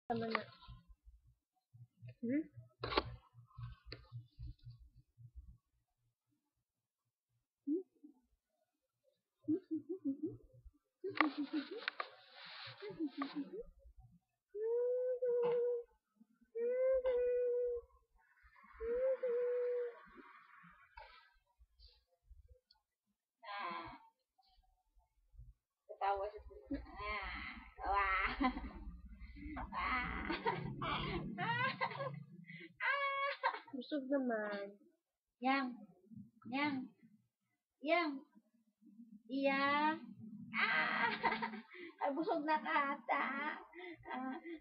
Tama na. Hmm? Ketawa siya. Wah. Busog naman. Yang. Iya. Ay, busog na ka ata.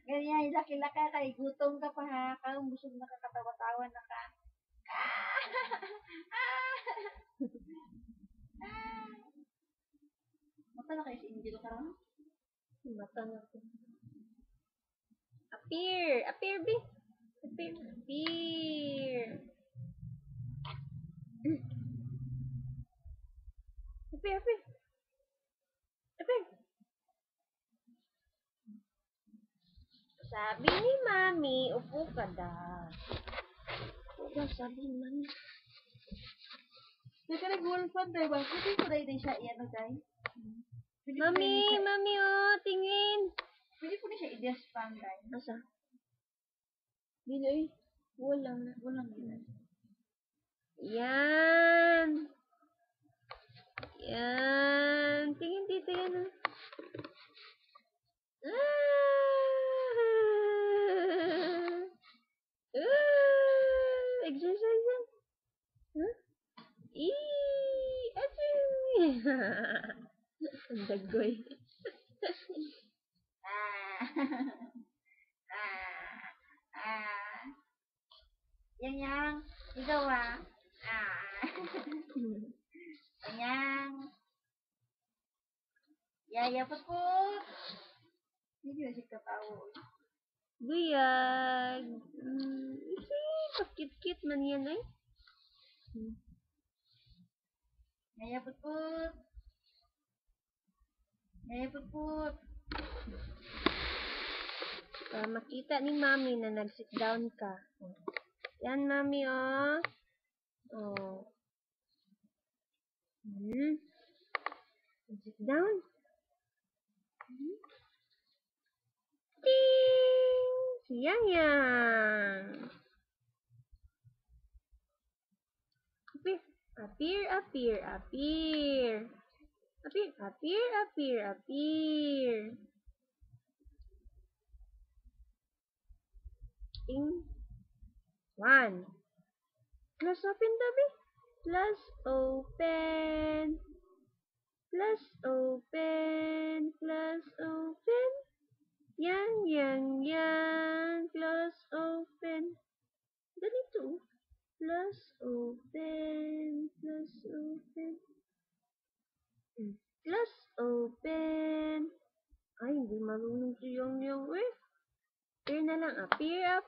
Ganyan, laki-laki kay gutom ka pa ha. Kung busog na ka, katawa-tawa na ka. Mata na kayo si Angelo karon? Mata na ko. Appear! Appear, B! Appear! Appear! Appear! Appear! Appear! Sabi ni Mami, upo ka daw. Upo daw, sabi ni Mami. Naka nag-wolfan tayo ba? Pwede ko rin siya iyan na tayo. Mami, oh, tingin. Pwede ko rin siya i-despan tayo. Asa? Dili, eh. Walang Gila. Yan. Yan. Tingin dito yan. Exercise yan. Huh? Ang dagoy. Yang, ikaw Yang. Yaya puput. Hindi na siya katawo. Buyag. Isi, pakit-kit man yan ay. Yaya puput. Para makita ni Mami na nag-sit down ka. Yan, Mami, oh. Oh. Sit down. Ting! Si Yang. Appear. Ting. 1. Plus open tabi. Plus open. Yan. Close open. Ganito. Plus open. Ay, hindi marunong si Yang eh. Appear na lang. Appear.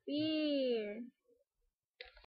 Peer.